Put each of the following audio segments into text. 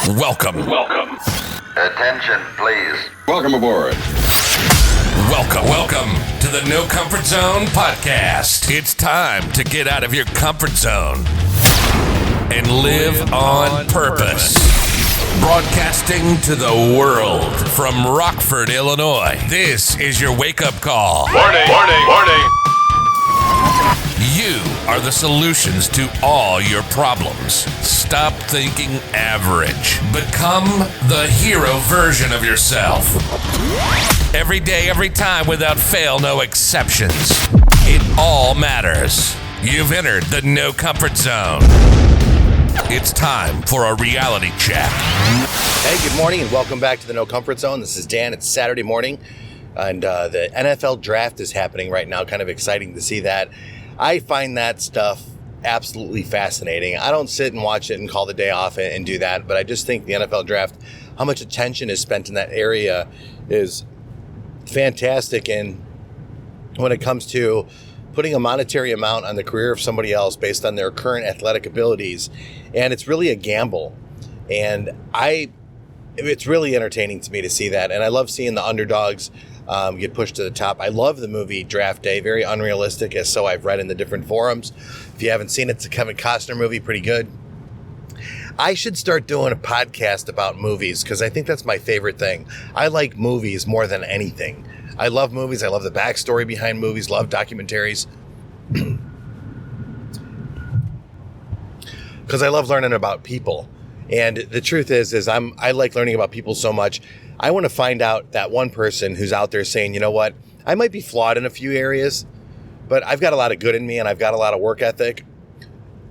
Welcome. Attention, please. Welcome aboard. Welcome to the No Comfort Zone podcast. It's time to get out of your comfort zone and live on purpose. Broadcasting to the world from Rockford, Illinois. This is your wake-up call. Warning. You are the solutions to all your problems. Stop thinking average. Become the hero version of yourself. Every day, every time, without fail, no exceptions. It all matters. You've entered the No Comfort Zone. It's time for a reality check. Hey, good morning and welcome back to the No Comfort Zone. This is Dan. It's Saturday morning and the NFL draft is happening right now. Kind of exciting to see that. I find that stuff absolutely fascinating. I don't sit and watch it and call the day off and do that, but I just think the NFL draft, how much attention is spent in that area is fantastic. And when it comes to putting a monetary amount on the career of somebody else based on their current athletic abilities, and it's really a gamble. And it's really entertaining to me to see that. And I love seeing the underdogs get pushed to the top. I love the movie Draft Day, very unrealistic, as so I've read in the different forums. If you haven't seen it, it's a Kevin Costner movie, pretty good. I should start doing a podcast about movies because I think that's my favorite thing. I like movies more than anything. I love movies. I love the backstory behind movies, love documentaries. Because I love learning about people. And the truth is I like learning about people so much. I want to find out that one person who's out there saying, you know what, I might be flawed in a few areas, but I've got a lot of good in me and I've got a lot of work ethic.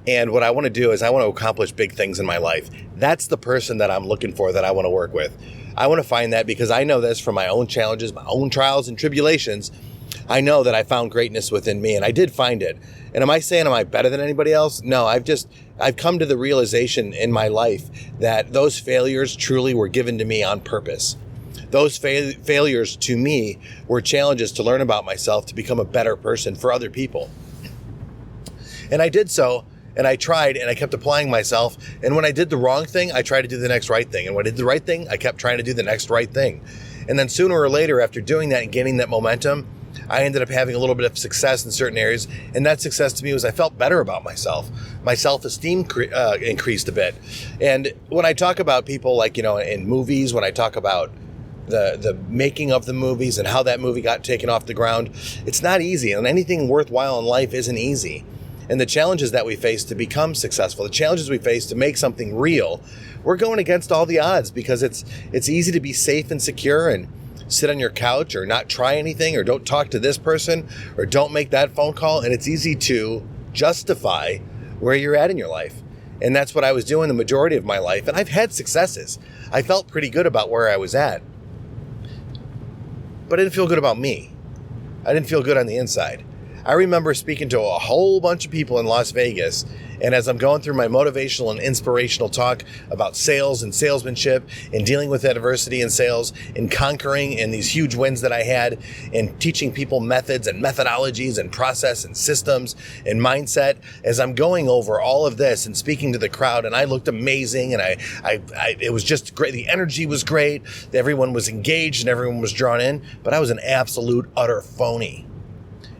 And what I want to do is I want to accomplish big things in my life. That's the person that I'm looking for that I want to work with. I want to find that because I know this from my own challenges, my own trials and tribulations. I know that I found greatness within me and I did find it. And am I saying, am I better than anybody else? No, I've come to the realization in my life that those failures truly were given to me on purpose. Those failures to me were challenges to learn about myself, to become a better person for other people. And I did so, and I tried, and I kept applying myself. And when I did the wrong thing, I tried to do the next right thing. And when I did the right thing, I kept trying to do the next right thing. And then sooner or later, after doing that and gaining that momentum, I ended up having a little bit of success in certain areas. And that success to me was I felt better about myself. My self-esteem increased a bit. And when I talk about people like, in movies, when I talk about the making of the movies and how that movie got taken off the ground, it's not easy. And anything worthwhile in life isn't easy. And the challenges that we face to become successful, the challenges we face to make something real, we're going against all the odds because it's easy to be safe and secure and sit on your couch or not try anything or don't talk to this person or don't make that phone call. And it's easy to justify where you're at in your life. And that's what I was doing the majority of my life. And I've had successes. I felt pretty good about where I was at. But I didn't feel good about me. I didn't feel good on the inside. I remember speaking to a whole bunch of people in Las Vegas, and as I'm going through my motivational and inspirational talk about sales and salesmanship and dealing with adversity in sales and conquering and these huge wins that I had and teaching people methods and methodologies and process and systems and mindset, as I'm going over all of this and speaking to the crowd, and I looked amazing and it was just great. The energy was great. Everyone was engaged and everyone was drawn in, but I was an absolute utter phony.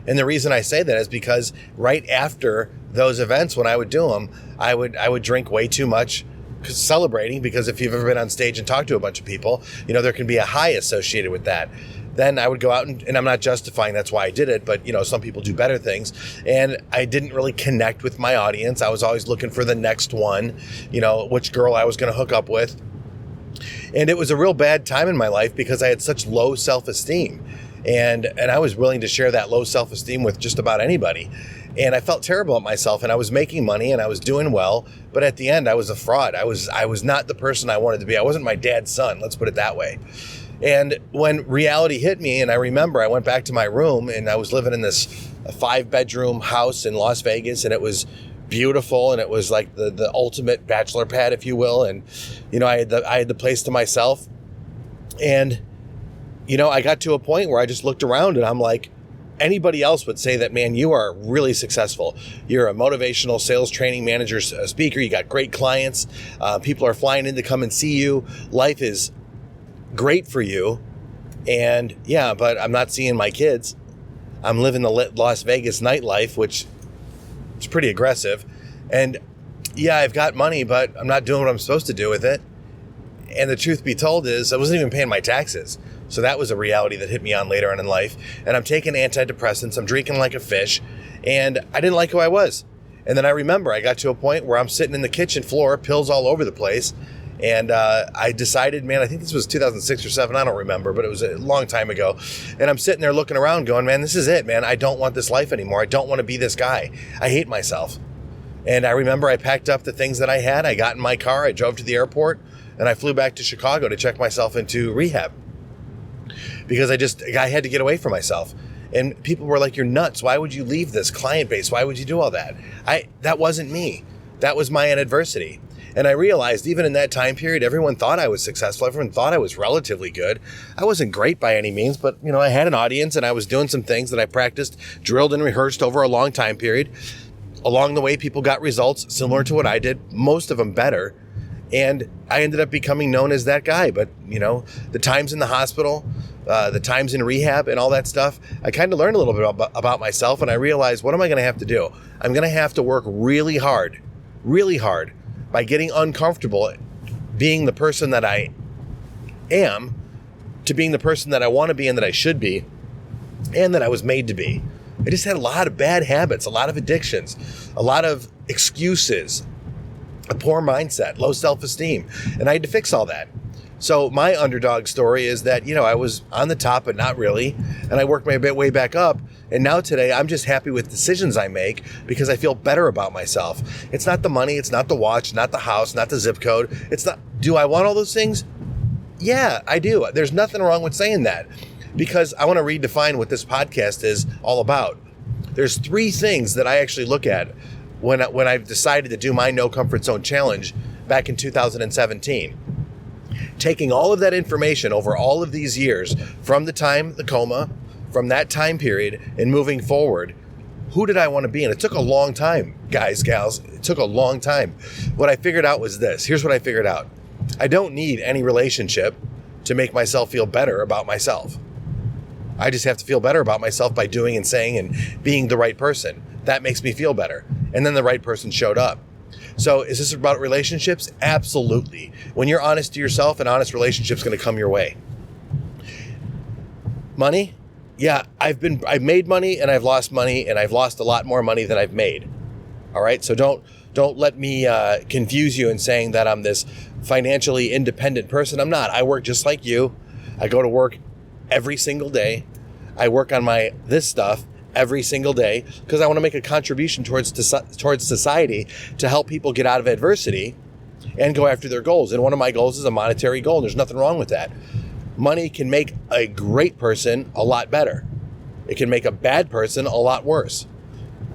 And the reason I say that is because right after those events, when I would do them, I would drink way too much celebrating, because if you've ever been on stage and talked to a bunch of people, there can be a high associated with that. Then I would go out and I'm not justifying that's why I did it, but some people do better things. And I didn't really connect with my audience. I was always looking for the next one, which girl I was going to hook up with. And it was a real bad time in my life because I had such low self-esteem. And I was willing to share that low self-esteem with just about anybody. And I felt terrible at myself, and I was making money and I was doing well. But at the end, I was a fraud. I was not the person I wanted to be. I wasn't my dad's son. Let's put it that way. And when reality hit me, and I remember I went back to my room and I was living in this 5-bedroom house in Las Vegas, and it was beautiful, and it was like the ultimate bachelor pad, if you will. And, I had the place to myself. And I got to a point where I just looked around and I'm like, anybody else would say that, man, you are really successful. You're a motivational sales training manager, a speaker. You got great clients. People are flying in to come and see you. Life is great for you. And yeah, but I'm not seeing my kids. I'm living the Las Vegas nightlife, which is pretty aggressive. And yeah, I've got money, but I'm not doing what I'm supposed to do with it. And the truth be told is I wasn't even paying my taxes. So that was a reality that hit me on later on in life. And I'm taking antidepressants. I'm drinking like a fish. And I didn't like who I was. And then I remember I got to a point where I'm sitting in the kitchen floor, pills all over the place. And I decided, man, I think this was 2006 or 7. I don't remember, but it was a long time ago. And I'm sitting there looking around going, man, this is it, man. I don't want this life anymore. I don't want to be this guy. I hate myself. And I remember I packed up the things that I had. I got in my car. I drove to the airport. And I flew back to Chicago to check myself into rehab. Because I had to get away from myself. And people were like, you're nuts. Why would you leave this client base? Why would you do all that? That wasn't me. That was my adversity. And I realized even in that time period, everyone thought I was successful. Everyone thought I was relatively good. I wasn't great by any means, but I had an audience and I was doing some things that I practiced, drilled and rehearsed over a long time period. Along the way, people got results similar to what I did, most of them better. And I ended up becoming known as that guy. But, the times in the hospital, the times in rehab and all that stuff, I kind of learned a little bit about myself. And I realized, what am I going to have to do? I'm going to have to work really hard by getting uncomfortable being the person that I am to being the person that I want to be and that I should be and that I was made to be. I just had a lot of bad habits, a lot of addictions, a lot of excuses, a poor mindset, low self-esteem, and I had to fix all that. So my underdog story is that, I was on the top, but not really, and I worked my way back up, and now today I'm just happy with decisions I make because I feel better about myself. It's not the money, it's not the watch, not the house, not the zip code. It's not, do I want all those things? Yeah, I do. There's nothing wrong with saying that because I want to redefine what this podcast is all about. There's 3 things that I actually look at when I've decided to do my No Comfort Zone challenge back in 2017. Taking all of that information over all of these years from the coma, from that time period and moving forward, who did I want to be? And it took a long time, guys, gals. It took a long time. What I figured out was this. Here's what I figured out. I don't need any relationship to make myself feel better about myself. I just have to feel better about myself by doing and saying and being the right person. That makes me feel better. And then the right person showed up. So is this about relationships? Absolutely. When you're honest to yourself, an honest relationship's going to come your way. Money? Yeah, I've made money and I've lost money and I've lost a lot more money than I've made. All right. So don't let me confuse you in saying that I'm this financially independent person. I'm not. I work just like you. I go to work every single day. I work on this stuff every single day because I want to make a contribution towards society to help people get out of adversity and go after their goals. And one of my goals is a monetary goal. And there's nothing wrong with that. Money can make a great person a lot better. It can make a bad person a lot worse.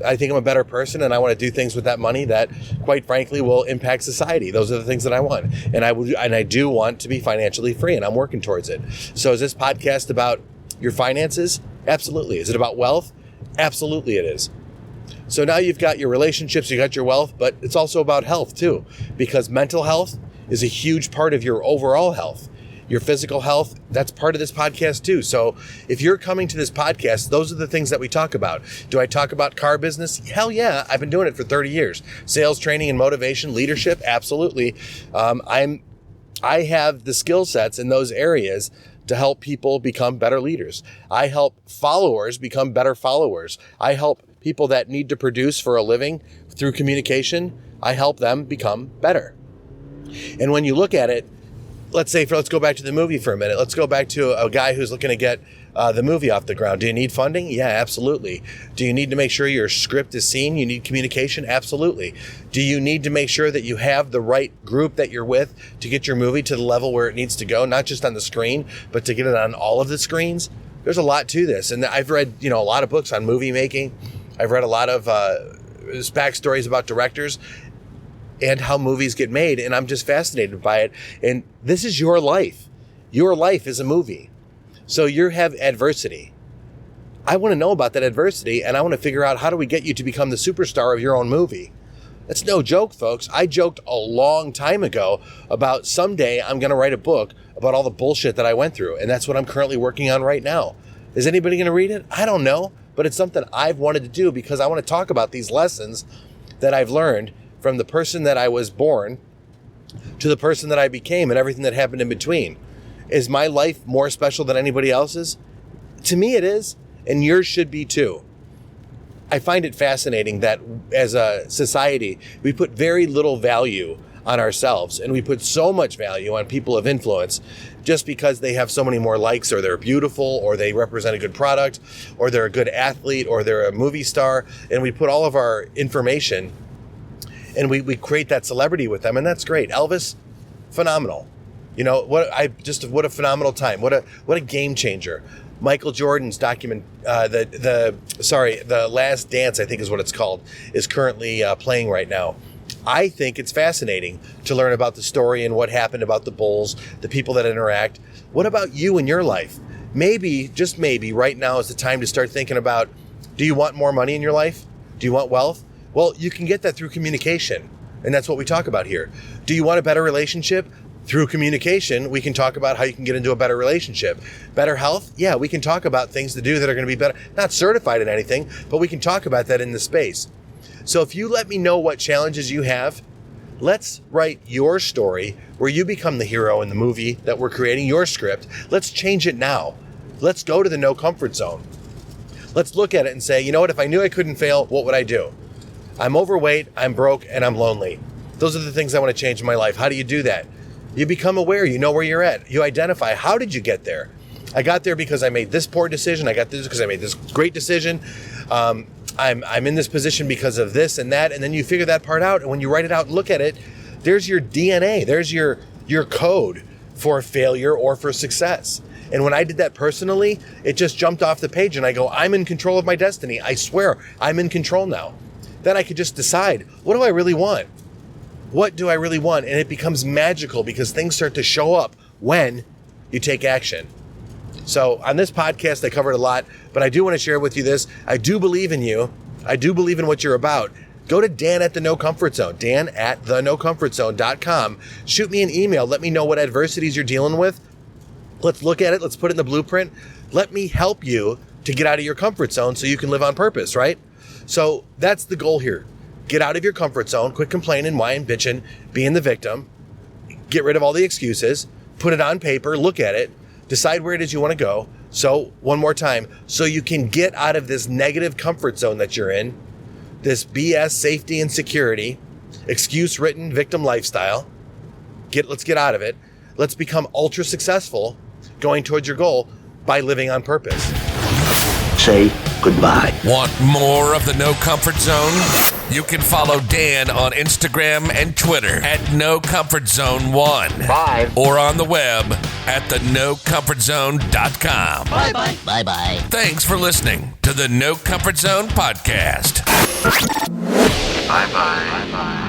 I think I'm a better person and I want to do things with that money that, quite frankly, will impact society. Those are the things that I want. And I do want to be financially free and I'm working towards it. So is this podcast about your finances? Absolutely. Is it about wealth? Absolutely it is. So now you've got your relationships, you got your wealth, but it's also about health too, because mental health is a huge part of your overall health. Your physical health, that's part of this podcast too. So if you're coming to this podcast, those are the things that we talk about. Do I talk about car business? Hell yeah. I've been doing it for 30 years. Sales training and motivation, leadership. Absolutely. I have the skill sets in those areas to help people become better leaders. I help followers become better followers. I help people that need to produce for a living through communication. I help them become better. And when you look at it, let's go back to the movie for a minute. Let's go back to a guy who's looking to get the movie off the ground. Do you need funding? Yeah, absolutely. Do you need to make sure your script is seen? You need communication? Absolutely. Do you need to make sure that you have the right group that you're with to get your movie to the level where it needs to go, not just on the screen, but to get it on all of the screens? There's a lot to this. And I've read, a lot of books on movie making. I've read a lot of backstories about directors and how movies get made. And I'm just fascinated by it. And this is your life. Your life is a movie. So you have adversity. I want to know about that adversity, and I want to figure out how do we get you to become the superstar of your own movie. That's no joke, folks. I joked a long time ago about someday I'm going to write a book about all the bullshit that I went through, and that's what I'm currently working on right now. Is anybody going to read it? I don't know, but it's something I've wanted to do because I want to talk about these lessons that I've learned from the person that I was born to the person that I became and everything that happened in between. Is my life more special than anybody else's? To me, it is, and yours should be too. I find it fascinating that as a society, we put very little value on ourselves, and we put so much value on people of influence just because they have so many more likes, or they're beautiful, or they represent a good product, or they're a good athlete, or they're a movie star, and we put all of our information and we create that celebrity with them, and that's great. Elvis, phenomenal. You know, what a phenomenal time. What a game changer. Michael Jordan's The Last Dance, I think is what it's called, is currently playing right now. I think it's fascinating to learn about the story and what happened about the Bulls, the people that interact. What about you in your life? Maybe, just maybe, right now is the time to start thinking about, do you want more money in your life? Do you want wealth? Well, you can get that through communication, and that's what we talk about here. Do you want a better relationship? Through communication, we can talk about how you can get into a better relationship. Better health? Yeah, we can talk about things to do that are going to be better. Not certified in anything, but we can talk about that in the space. So if you let me know what challenges you have, let's write your story where you become the hero in the movie that we're creating, your script. Let's change it now. Let's go to the no comfort zone. Let's look at it and say, you know what, if I knew I couldn't fail, what would I do? I'm overweight, I'm broke, and I'm lonely. Those are the things I want to change in my life. How do you do that? You become aware, you know where you're at. You identify, how did you get there? I got there because I made this poor decision. I got this because I made this great decision. I'm in this position because of this and that. And then you figure that part out. And when you write it out and look at it, there's your DNA. There's your code for failure or for success. And when I did that personally, it just jumped off the page and I go, I'm in control of my destiny. I swear, I'm in control now. Then I could just decide, what do I really want? What do I really want? And it becomes magical because things start to show up when you take action. So on this podcast, I covered a lot, but I do want to share with you this. I do believe in you. I do believe in what you're about. Go to Dan at the No Comfort Zone, Dan at thenocomfortzone.com. Shoot me an email. Let me know what adversities you're dealing with. Let's look at it. Let's put it in the blueprint. Let me help you to get out of your comfort zone so you can live on purpose, right? So that's the goal here. Get out of your comfort zone, quit complaining, whining, bitching, being the victim, get rid of all the excuses, put it on paper, look at it, decide where it is you want to go. So one more time, so you can get out of this negative comfort zone that you're in, this BS safety and security, excuse-ridden victim lifestyle. Let's get out of it. Let's become ultra successful going towards your goal by living on purpose. Say goodbye. Want more of the No Comfort Zone? You can follow Dan on Instagram and Twitter at No Comfort Zone 1. Bye. Or on the web at thenocomfortzone.com. Bye-bye. Bye-bye. Thanks for listening to the No Comfort Zone podcast. Bye-bye. Bye-bye.